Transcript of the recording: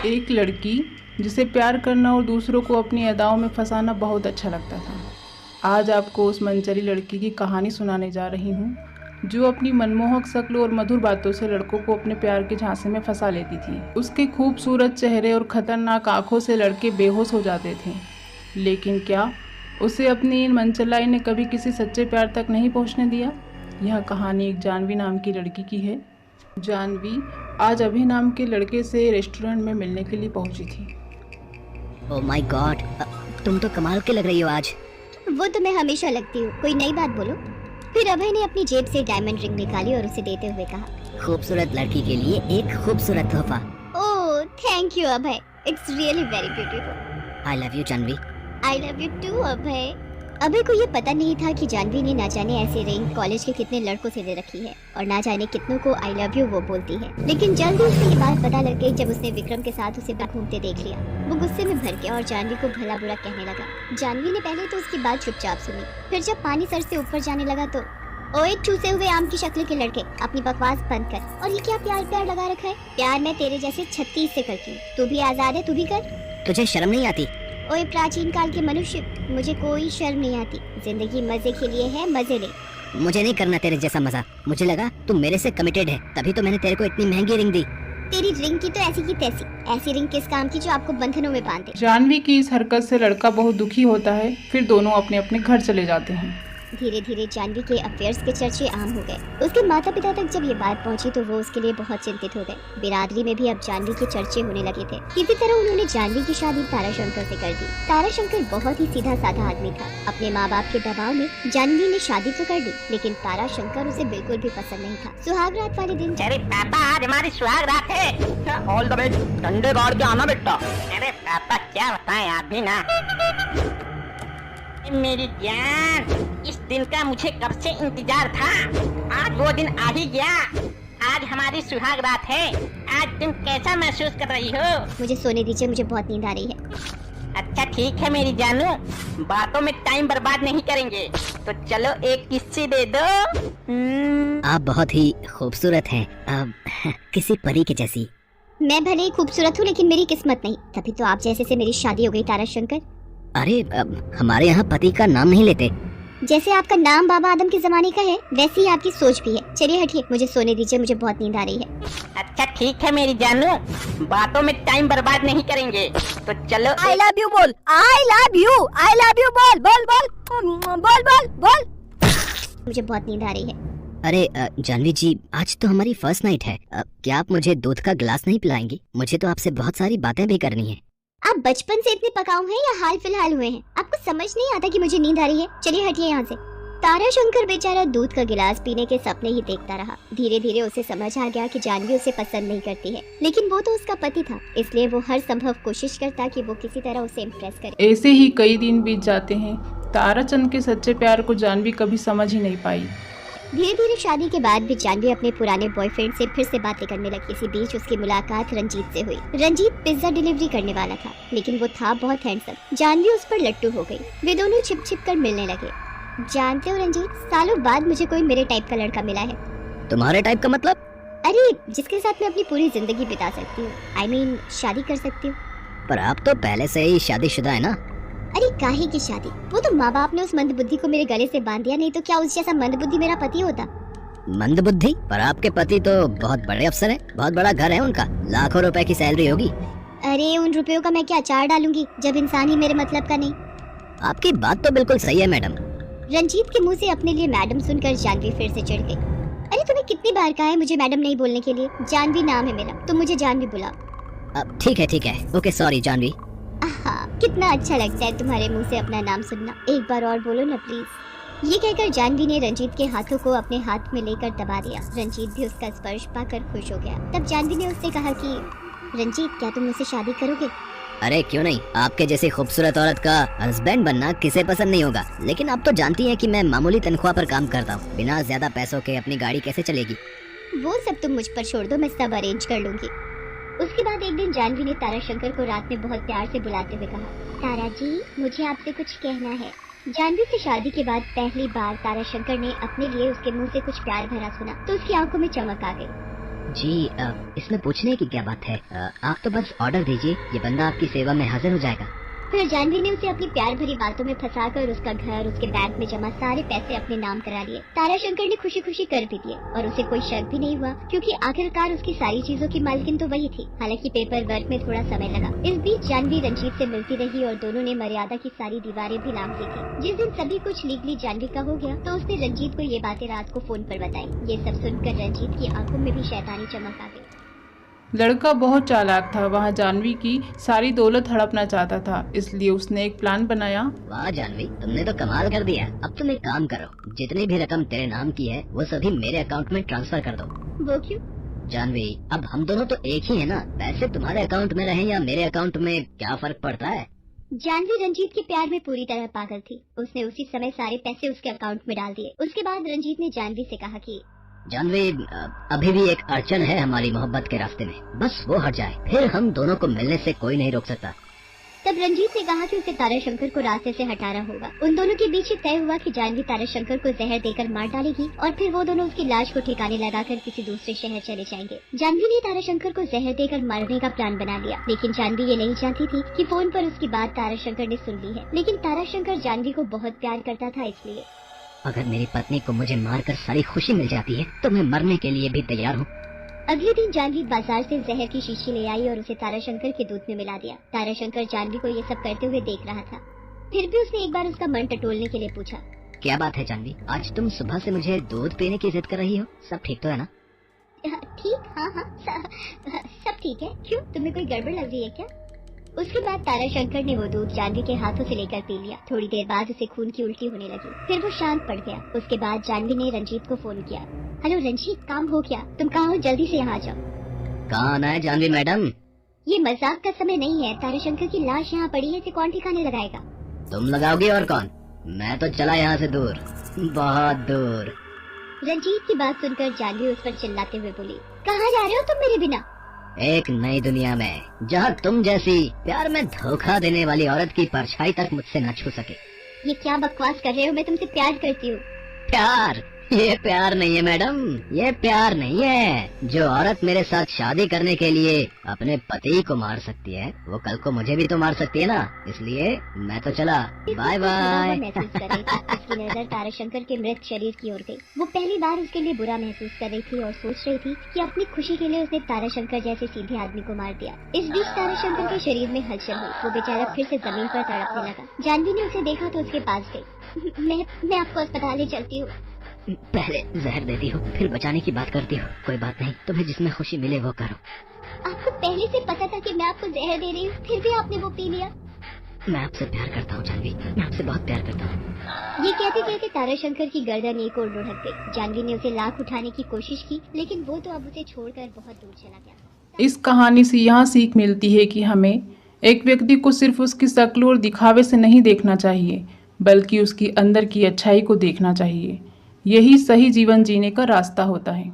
एक लड़की जिसे प्यार करना और दूसरों को अपनी अदाओं में फंसाना बहुत अच्छा लगता था। आज आपको उस मनचली लड़की की कहानी सुनाने जा रही हूँ, जो अपनी मनमोहक शक्ल और मधुर बातों से लड़कों को अपने प्यार के झांसे में फंसा लेती थी। उसके खूबसूरत चेहरे और खतरनाक आंखों से लड़के बेहोश हो जाते थे, लेकिन क्या उसे अपनी इन मनचलाई ने कभी किसी सच्चे प्यार तक नहीं पहुँचने दिया। यह कहानी एक जानवी नाम की लड़की की है। जानवी आज अभि नाम के लड़के से रेस्टोरेंट में मिलने के लिए पहुंची थी। ओह माय गॉड, तुम तो कमाल के लग रही हो आज। वो तो मैं हमेशा लगती हूँ। कोई नई बात बोलो। फिर अभय ने अपनी जेब से डायमंड रिंग निकाली और उसे देते हुए कहा, खूबसूरत लड़की के लिए एक खूबसूरत तोहफा। Oh thank you Abhay, it's really very beautiful. I love you Janvi. I love you too Abhay. Abhay को ये पता नहीं था कि जानवी ने ना जाने ऐसी रिंग कॉलेज के कितने लड़कों से दे रखी है और ना जाने कितनों को आई लव यू वो बोलती है। लेकिन जल्दी उसे ये बात पता लग गई जब उसने विक्रम के साथ उसे बाहर घूमते देख लिया। वो गुस्से में भर गया और जानवी को भला बुरा कहने लगा। जानवी ने पहले तो उसकी बात चुपचाप सुनी, फिर जब पानी सर से ऊपर जाने लगा तो, ओए ठूसे हुए आम की शक्ल के लड़के, अपनी बकवास बंद कर। और ये क्या प्यार प्यार लगा रखा है? प्यार मैं तेरे जैसे 36 से करती हूँ। तू भी आजाद है, तू भी कर। तुझे शर्म नहीं आती? ओए प्राचीन काल के मनुष्य, मुझे कोई शर्म नहीं आती। जिंदगी मजे के लिए है, मजे ले। मुझे नहीं करना तेरे जैसा मजा। मुझे लगा तू मेरे से कमिटेड है, तभी तो मैंने तेरे को इतनी महंगी रिंग दी। तेरी रिंग की तो ऐसी की तैसी। ऐसी रिंग किस काम की जो आपको बंधनों में बांधे। जानवी की इस हरकत से लड़का बहुत दुखी होता है। फिर दोनों अपने अपने घर चले जाते हैं। धीरे धीरे जानवी के अफेयर्स के चर्चे आम हो गए। उसके माता पिता तक जब ये बात पहुंची तो वो उसके लिए बहुत चिंतित हो गए। बिरादरी में भी अब जानवी के चर्चे होने लगे थे। किसी तरह उन्होंने जानवी की शादी ताराशंकर से कर दी। ताराशंकर बहुत ही सीधा साधा आदमी था। अपने माँ बाप के दबाव में जानवी ने शादी तो कर ली, लेकिन ताराशंकर उसे बिल्कुल भी पसंद नहीं था। सुहाग रात वाले दिन, अरे पापा आज हमारी सुहाग रात है। ऑल द बेस्ट, डंडे गाड़ के आना बेटा। अरे पापा क्या बताएं, आप भी ना। मेरी जान, इस दिन का मुझे कब से इंतजार था। आज वो दिन आ ही गया। आज हमारी सुहाग रात है। आज तुम कैसा महसूस कर रही हो? मुझे सोने दीजिए, मुझे बहुत नींद आ रही है। अच्छा ठीक है मेरी जानू, बातों में टाइम बर्बाद नहीं करेंगे, तो चलो एक किस्सी दे दो। आप बहुत ही खूबसूरत हैं, किसी परी के जैसी। मैं भले ही खूबसूरत हूँ, लेकिन मेरी किस्मत नहीं। तभी तो आप जैसे से मेरी शादी हो गई ताराशंकर। अरे हमारे यहाँ पति का नाम नहीं लेते। जैसे आपका नाम बाबा आदम के जमाने का है, वैसे ही आपकी सोच भी है। चलिए हटिए, मुझे सोने दीजिए, मुझे बहुत नींद आ रही है। अच्छा ठीक है मेरी जानू, बातों में टाइम बर्बाद नहीं करेंगे, तो चलो। आई लव यू बोल, आई love you, I love you बोल, बोल बोल बोल बोल बोल। मुझे बहुत नींद आ रही है। अरे जानवी जी, आज तो हमारी फर्स्ट नाइट है। क्या आप मुझे दूध का गिलास नहीं पिलाएंगी? मुझे तो आपसे बहुत सारी बातें भी करनी है। आप बचपन से इतने पकाऊ हैं या हाल फिलहाल हुए हैं? आपको समझ नहीं आता कि मुझे नींद आ रही है? चलिए हटिए यहाँ से। ताराशंकर बेचारा दूध का गिलास पीने के सपने ही देखता रहा। धीरे धीरे उसे समझ आ गया कि जानवी उसे पसंद नहीं करती है, लेकिन वो तो उसका पति था, इसलिए वो हर संभव कोशिश करता कि वो किसी तरह उसे इम्प्रेस करे। ऐसे ही कई दिन बीत जाते हैं। ताराचंद के सच्चे प्यार को जानवी कभी समझ ही नहीं पाई। धीरे धीरे शादी के बाद भी जानवी अपने पुराने बॉयफ्रेंड से फिर से बातें करने लगी। इसी बीच उसकी मुलाकात रंजीत से हुई। रंजीत पिज्जा डिलीवरी करने वाला था, लेकिन वो था बहुत हैंडसम। जानवी उस पर लट्टू हो गई। वे दोनों छिप छिप कर मिलने लगे। जानते हो रंजीत, सालों बाद मुझे कोई मेरे टाइप का लड़का मिला है। तुम्हारे टाइप का मतलब? अरे जिसके साथ मैं अपनी पूरी जिंदगी बिता सकती हूँ। I mean, शादी कर सकती हूँ। पर आप तो पहले से ही शादीशुदा है ना। अरे काहे की शादी? वो तो माँ बाप ने उस मंदबुद्धि को मेरे गले से बांध दिया, नहीं तो क्या उस जैसा मंदबुद्धि मेरा पति होता। मंदबुद्धि? पर आपके पति तो बहुत बड़े अफसर हैं, बहुत बड़ा घर है उनका, लाखों रुपए की सैलरी होगी। अरे उन रुपयों का मैं क्या अचार डालूंगी, जब इंसान ही मेरे मतलब का नहीं। आपकी बात तो बिल्कुल सही है मैडम। रंजीत के मुंह से अपने लिए मैडम सुनकर जानवी फिर से चढ़ गई। अरे तुम्हें कितनी बार कहा है मुझे मैडम नहीं बोलने के लिए? जानवी नाम है मेरा, तुम मुझे जानवी बुलाओ। अब ठीक है, ओके सॉरी जानवी। कितना अच्छा लगता है तुम्हारे मुंह से अपना नाम सुनना। एक बार और बोलो ना प्लीज। ये कहकर जानवी ने रंजीत के हाथों को अपने हाथ में लेकर दबा दिया। रंजीत भी उसका स्पर्श पाकर खुश हो गया। तब जानवी ने उससे कहा कि रंजीत, क्या तुम मुझसे शादी करोगे? अरे क्यों नहीं, आपके जैसी खूबसूरत औरत का हस्बैंड बनना किसे पसंद नहीं होगा। लेकिन आप तो जानती हैं कि मैं मामूली तनख्वाह पर काम करता हूँ, बिना ज्यादा पैसों के अपनी गाड़ी कैसे चलेगी। वो सब तुम मुझ पर छोड़ दो, मैं सब अरेंज कर लूंगी। उसके बाद एक दिन जानवी ने ताराशंकर को रात में बहुत प्यार से बुलाते हुए कहा, तारा जी मुझे आपसे कुछ कहना है। जानवी से शादी के बाद पहली बार ताराशंकर ने अपने लिए उसके मुंह से कुछ प्यार भरा सुना तो उसकी आंखों में चमक आ गई। जी इसमें पूछने की क्या बात है, आप तो बस ऑर्डर दीजिए, ये बंदा आपकी सेवा में हाजिर हो जाएगा। फिर जानवी ने उसे अपनी प्यार भरी बातों में फंसाकर उसका घर, उसके बैंक में जमा सारे पैसे अपने नाम करा लिए। ताराशंकर ने खुशी खुशी कर भी दिए और उसे कोई शक भी नहीं हुआ, क्योंकि आखिरकार उसकी सारी चीजों की मालकिन तो वही थी। हालांकि पेपर वर्क में थोड़ा समय लगा। इस बीच जानवी रंजीत से मिलती रही और दोनों ने मर्यादा की सारी दीवारें भी लांघ ली थी। जिस दिन सभी कुछ लीगली जानवी का हो गया तो उसने रंजीत को ये बातें रात को फोन पर बताई। ये सब सुनकर रंजीत की आंखों में भी शैतानी चमक आ गई। लड़का बहुत चालाक था, वह जानवी की सारी दौलत हड़पना चाहता था, इसलिए उसने एक प्लान बनाया। वाह जानवी, तुमने तो कमाल कर दिया। अब तुम एक काम करो, जितनी भी रकम तेरे नाम की है वो सभी मेरे अकाउंट में ट्रांसफर कर दो। वो क्यों? जानवी, अब हम दोनों तो एक ही है ना, पैसे तुम्हारे अकाउंट में रहे या मेरे अकाउंट में क्या फर्क पड़ता है। जानवी रंजीत के प्यार में पूरी तरह पागल थी। उसने उसी समय सारे पैसे उसके अकाउंट में डाल दिए। उसके बाद रंजीत ने जानवी से कहा कि जानवी, अभी भी एक अड़चन है हमारी मोहब्बत के रास्ते में, बस वो हट जाए, फिर हम दोनों को मिलने से कोई नहीं रोक सकता। तब रंजीत ने कहा कि उसे ताराशंकर को रास्ते से हटाना होगा। उन दोनों के बीच तय हुआ कि जानवी ताराशंकर को जहर देकर मार डालेगी और फिर वो दोनों उसकी लाश को ठिकाने लगाकर किसी दूसरे शहर चले जाएंगे। जानवी ने ताराशंकर को जहर देकर मारने का प्लान बना लिया, लेकिन जानवी ये नहीं चाहती थी कि फोन पर उसकी बात ताराशंकर ने सुन ली है। लेकिन ताराशंकर जानवी को बहुत प्यार करता था, इसलिए अगर मेरी पत्नी को मुझे मारकर सारी खुशी मिल जाती है तो मैं मरने के लिए भी तैयार हूँ। अगले दिन जानवी बाजार से जहर की शीशी ले आई और उसे ताराशंकर के दूध में मिला दिया। ताराशंकर जानवी को ये सब करते हुए देख रहा था। फिर भी उसने एक बार उसका मन टटोलने के लिए पूछा, क्या बात है जानवी, आज तुम सुबह से मुझे दूध पीने की जिद कर रही हो, सब ठीक तो है ना? ठीक, हाँ, सब ठीक है। क्यों, तुम्हें कोई गड़बड़ लग रही है क्या? उसके बाद ताराशंकर ने वो दूध जानवी के हाथों से लेकर पी लिया। थोड़ी देर बाद उसे खून की उल्टी होने लगी, फिर वो शांत पड़ गया। उसके बाद जानवी ने रंजीत को फोन किया। हेलो रंजीत, काम हो गया, तुम कहाँ हो, जल्दी से यहाँ आ जाओ। कहाँ आना है जानवी मैडम? ये मजाक का समय नहीं है, ताराशंकर की लाश यहाँ पड़ी है, इसे कौन ठिकाने लगाएगा? तुम लगाओगी और कौन? मैं तो चला यहाँ से दूर, बहुत दूर। रंजीत की बात सुनकर जानवी उस पर चिल्लाते हुए बोली, कहाँ जा रहे हो तुम मेरे बिना? एक नई दुनिया में, जहाँ तुम जैसी प्यार में धोखा देने वाली औरत की परछाई तक मुझसे न छू सके। ये क्या बकवास कर रहे हो, मैं तुमसे प्यार करती हूँ। प्यार? ये प्यार नहीं है मैडम, ये प्यार नहीं है। जो औरत मेरे साथ शादी करने के लिए अपने पति को मार सकती है, वो कल को मुझे भी तो मार सकती है ना, इसलिए मैं तो चला, बाय बाय। महसूस कर रही थी। उसकी नजर ताराशंकर के मृत शरीर की ओर गई। वो पहली बार उसके लिए बुरा महसूस कर रही थी और सोच रही थी कि अपनी खुशी के लिए उसने ताराशंकर जैसे सीधे आदमी को मार दिया। इस बीच ताराशंकर के शरीर में हलचल हुई। वो बेचारा फिर से जमीन पर तड़पने लगा। जानवी ने उसे देखा तो उसके पास गई। मैं आपको अस्पताल ले चलती हूँ। पहले जहर देती हो, फिर बचाने की बात करती हो। कोई बात नहीं, तुम्हें जिसमें खुशी मिले वो करो। आपको पहले से पता था कि मैं आपको जहर दे रही हूँ, फिर भी आपने वो पी लिया। मैं आपसे प्यार करता हूँ जानवी, मैं आपसे बहुत प्यार करता हूँ। ये कहते कहते ताराशंकर की गर्दन एक ओर लुढ़क गई। जानवी ने उसे लाख उठाने की कोशिश की, लेकिन वो तो अब उसे छोड़कर बहुत दूर चला गया। इस कहानी से यहाँ सीख मिलती है कि हमें एक व्यक्ति को सिर्फ उसकी शक्ल और दिखावे से नहीं देखना चाहिए, बल्कि उसकी अंदर की अच्छाई को देखना चाहिए। यही सही जीवन जीने का रास्ता होता है।